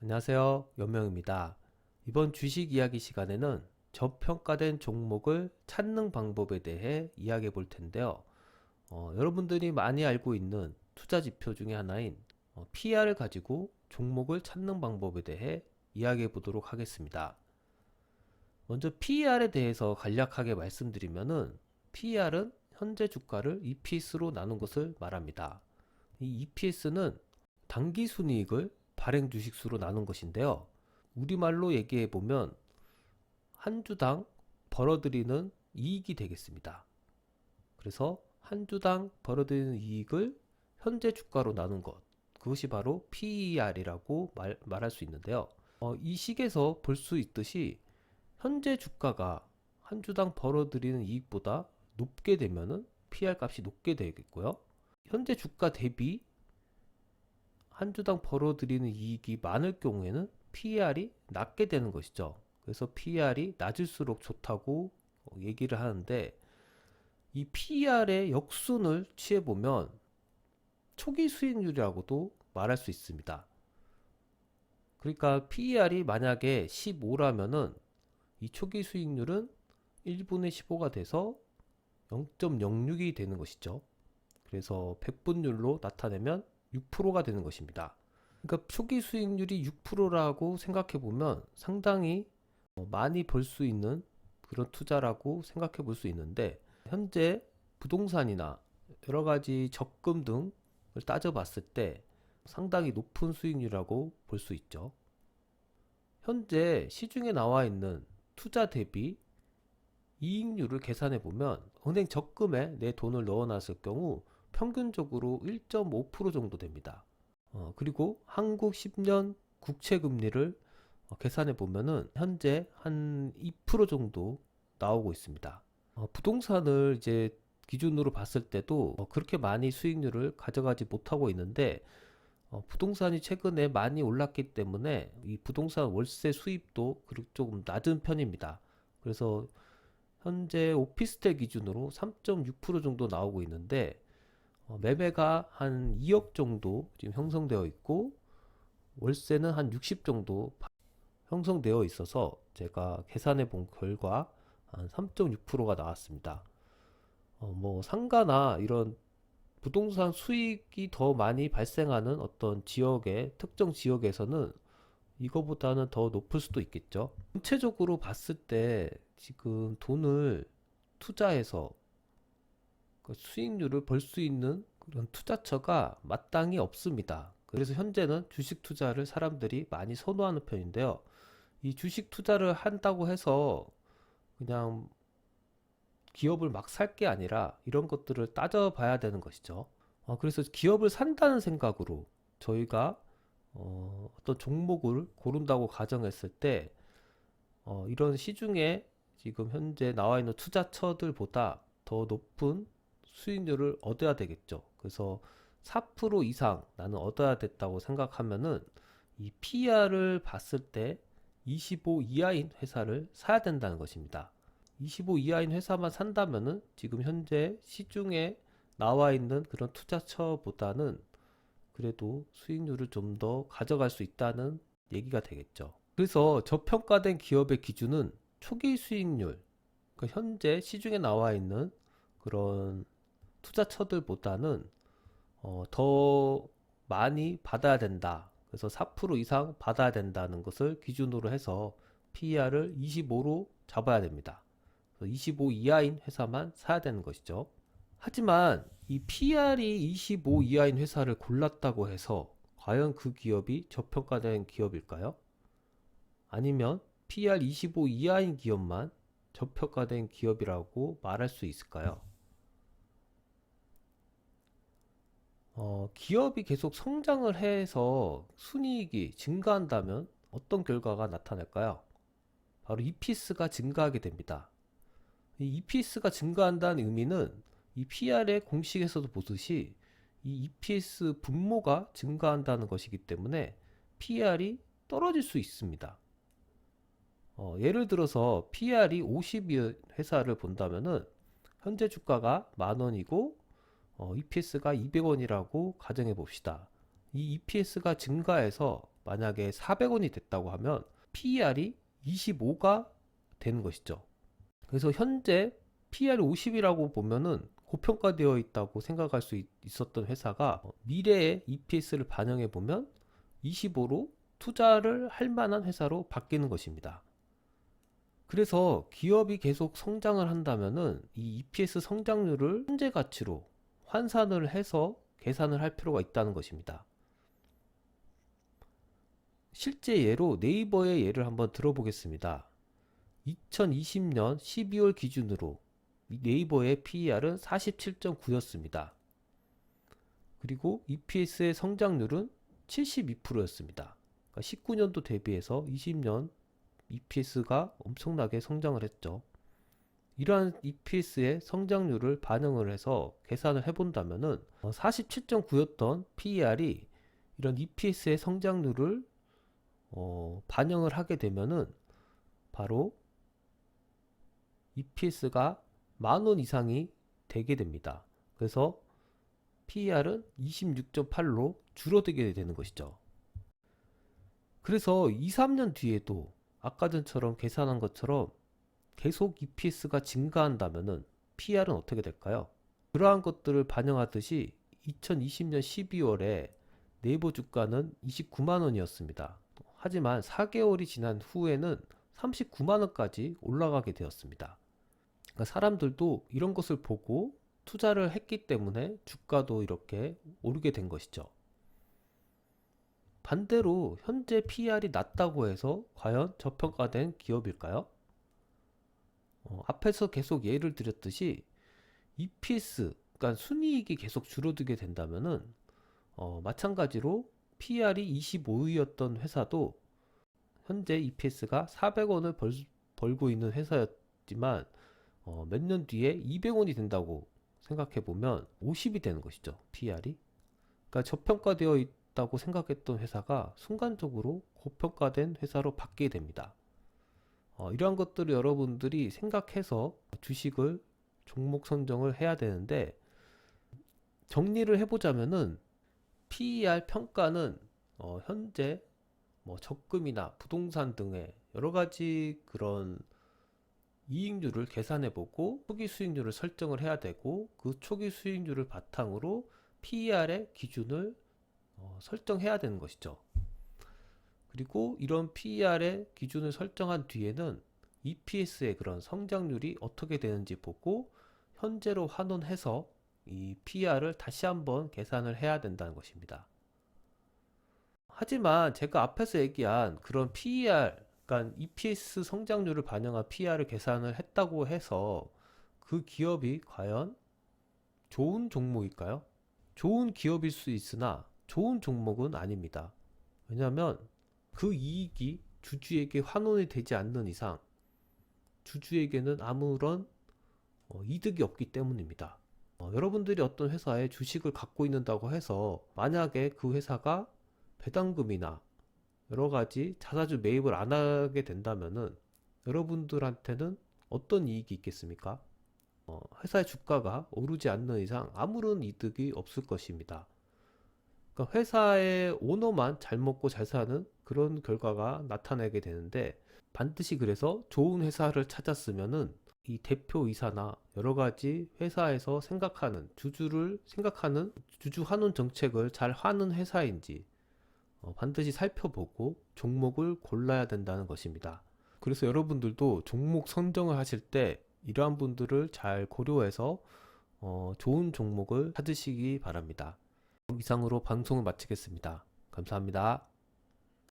안녕하세요. 연명입니다. 이번 주식 이야기 시간에는 저평가된 종목을 찾는 방법에 대해 이야기해 볼 텐데요. 여러분들이 많이 알고 있는 투자 지표 중에 하나인 PR을 가지고 종목을 찾는 방법에 대해 이야기해 보도록 하겠습니다. 먼저 PER에 대해서 간략하게 말씀드리면은 PER은 현재 주가를 EPS로 나눈 것을 말합니다. 이 EPS는 당기 순이익을 발행 주식수로 나눈 것인데요. 우리말로 얘기해 보면 한 주당 벌어들이는 이익이 되겠습니다. 그래서 한 주당 벌어들이는 이익을 현재 주가로 나눈 것, 그것이 바로 PER이라고 말할 수 있는데요. 이 식에서 볼 수 있듯이 현재 주가가 한 주당 벌어들이는 이익보다 높게 되면은 PR 값이 높게 되겠고요. 현재 주가 대비 한 주당 벌어들이는 이익이 많을 경우에는 PER이 낮게 되는 것이죠. 그래서 PER이 낮을수록 좋다고 얘기를 하는데, 이 PER의 역순을 취해보면 초기 수익률이라고도 말할 수 있습니다. 그러니까 PER이 만약에 15라면은 이 초기 수익률은 1분의 15가 돼서 0.06이 되는 것이죠. 그래서 100분율로 나타내면 6%가 되는 것입니다. 그러니까 초기 수익률이 6%라고 생각해 보면 상당히 많이 벌 수 있는 그런 투자라고 생각해 볼 수 있는데, 현재 부동산이나 여러 가지 적금 등을 따져 봤을 때 상당히 높은 수익률이라고 볼 수 있죠. 현재 시중에 나와 있는 투자 대비 이익률을 계산해 보면 은행 적금에 내 돈을 넣어 놨을 경우 평균적으로 1.5% 정도 됩니다. 그리고 한국 10년 국채 금리를 계산해 보면은 현재 한 2% 정도 나오고 있습니다. 부동산을 이제 기준으로 봤을 때도 그렇게 많이 수익률을 가져가지 못하고 있는데, 부동산이 최근에 많이 올랐기 때문에 이 부동산 월세 수입도 조금 낮은 편입니다. 그래서 현재 오피스텔 기준으로 3.6% 정도 나오고 있는데, 매매가 한 2억 정도 지금 형성되어 있고 월세는 한 60 정도 형성되어 있어서 제가 계산해 본 결과 한 3.6%가 나왔습니다. 뭐 상가나 이런 부동산 수익이 더 많이 발생하는 어떤 지역의 특정 지역에서는 이거보다는 더 높을 수도 있겠죠. 전체적으로 봤을 때 지금 돈을 투자해서 그 수익률을 벌 수 있는 그런 투자처가 마땅히 없습니다. 그래서 현재는 주식 투자를 사람들이 많이 선호하는 편인데요. 이 주식 투자를 한다고 해서 그냥 기업을 막 살 게 아니라 이런 것들을 따져봐야 되는 것이죠. 그래서 기업을 산다는 생각으로 저희가 어떤 종목을 고른다고 가정했을 때 이런 시중에 지금 현재 나와 있는 투자처들보다 더 높은 수익률을 얻어야 되겠죠. 그래서 4% 이상 나는 얻어야 됐다고 생각하면은 이 PER을 봤을 때 25 이하인 회사를 사야 된다는 것입니다. 25 이하인 회사만 산다면은 지금 현재 시중에 나와 있는 그런 투자처보다는 그래도 수익률을 좀 더 가져갈 수 있다는 얘기가 되겠죠. 그래서 저평가된 기업의 기준은 초기 수익률, 그러니까 현재 시중에 나와 있는 그런 투자처들보다는 더 많이 받아야 된다. 그래서 4% 이상 받아야 된다는 것을 기준으로 해서 PER을 25로 잡아야 됩니다. 25 이하인 회사만 사야 되는 것이죠. 하지만 이 PER이 25 이하인 회사를 골랐다고 해서 과연 그 기업이 저평가된 기업일까요? 아니면 PER 25 이하인 기업만 저평가된 기업이라고 말할 수 있을까요? 기업이 계속 성장을 해서 순이익이 증가한다면 어떤 결과가 나타날까요? 바로 EPS가 증가하게 됩니다. 이 EPS가 증가한다는 의미는 이 PR의 공식에서도 보듯이 이 EPS 분모가 증가한다는 것이기 때문에 PR이 떨어질 수 있습니다. 예를 들어서 PR이 50인 회사를 본다면은 현재 주가가 10,000원이고 EPS가 200원이라고 가정해 봅시다. 이 EPS가 증가해서 만약에 400원이 됐다고 하면 PER이 25가 되는 것이죠. 그래서 현재 PER이 50이라고 보면은 고평가되어 있다고 생각할 수 있었던 회사가 미래의 EPS를 반영해 보면 25로 투자를 할 만한 회사로 바뀌는 것입니다. 그래서 기업이 계속 성장을 한다면은 이 EPS 성장률을 현재 가치로 환산을 해서 계산을 할 필요가 있다는 것입니다. 실제 예로 네이버의 예를 한번 들어보겠습니다. 2020년 12월 기준으로 네이버의 PER은 47.9였습니다. 그리고 EPS의 성장률은 72%였습니다. 그러니까 19년도 대비해서 20년 EPS가 엄청나게 성장을 했죠. 이러한 EPS의 성장률을 반영을 해서 계산을 해본다면은 47.9였던 PER이 이런 EPS의 성장률을 반영을 하게 되면은 바로 EPS가 10,000원 이상이 되게 됩니다. 그래서 PER은 26.8로 줄어들게 되는 것이죠. 그래서 2, 3년 뒤에도 아까 전처럼 계산한 것처럼 계속 EPS가 증가한다면은 PER은 어떻게 될까요? 그러한 것들을 반영하듯이 2020년 12월에 네이버 주가는 29만 원이었습니다. 하지만 4개월이 지난 후에는 39만 원까지 올라가게 되었습니다. 그러니까 사람들도 이런 것을 보고 투자를 했기 때문에 주가도 이렇게 오르게 된 것이죠. 반대로 현재 PER이 낮다고 해서 과연 저평가된 기업일까요? 앞에서 계속 예를 드렸듯이 EPS, 그러니까 순이익이 계속 줄어들게 된다면은 마찬가지로 PER이 25였던 회사도 현재 EPS가 400원을 벌고 있는 회사였지만 몇 년 뒤에 200원이 된다고 생각해 보면 50이 되는 것이죠. PER이. 그러니까 저평가되어 있다고 생각했던 회사가 순간적으로 고평가된 회사로 바뀌게 됩니다. 이러한 것들을 여러분들이 생각해서 주식을 종목 선정을 해야 되는데, 정리를 해보자면은 PER 평가는 현재 뭐 적금이나 부동산 등의 여러 가지 그런 이익률을 계산해보고 초기 수익률을 설정을 해야 되고, 그 초기 수익률을 바탕으로 PER의 기준을 설정해야 되는 것이죠. 그리고 이런 PER의 기준을 설정한 뒤에는 EPS의 그런 성장률이 어떻게 되는지 보고 현재로 환원해서 이 PER을 다시 한번 계산을 해야 된다는 것입니다. 하지만 제가 앞에서 얘기한 그런 PER, 그러니까 EPS 성장률을 반영한 PER을 계산을 했다고 해서 그 기업이 과연 좋은 종목일까요? 좋은 기업일 수 있으나 좋은 종목은 아닙니다. 왜냐하면 그 이익이 주주에게 환원이 되지 않는 이상 주주에게는 아무런 이득이 없기 때문입니다. 여러분들이 어떤 회사에 주식을 갖고 있는다고 해서 만약에 그 회사가 배당금이나 여러 가지 자사주 매입을 안 하게 된다면은 여러분들한테는 어떤 이익이 있겠습니까? 회사의 주가가 오르지 않는 이상 아무런 이득이 없을 것입니다. 그러니까 회사의 오너만 잘 먹고 잘 사는 그런 결과가 나타나게 되는데, 반드시 그래서 좋은 회사를 찾았으면은 이 대표이사나 여러 가지 회사에서 생각하는 주주를 생각하는 주주 환원 정책을 잘 하는 회사인지 반드시 살펴보고 종목을 골라야 된다는 것입니다. 그래서 여러분들도 종목 선정을 하실 때 이러한 분들을 잘 고려해서 좋은 종목을 찾으시기 바랍니다. 이상으로 방송을 마치겠습니다. 감사합니다.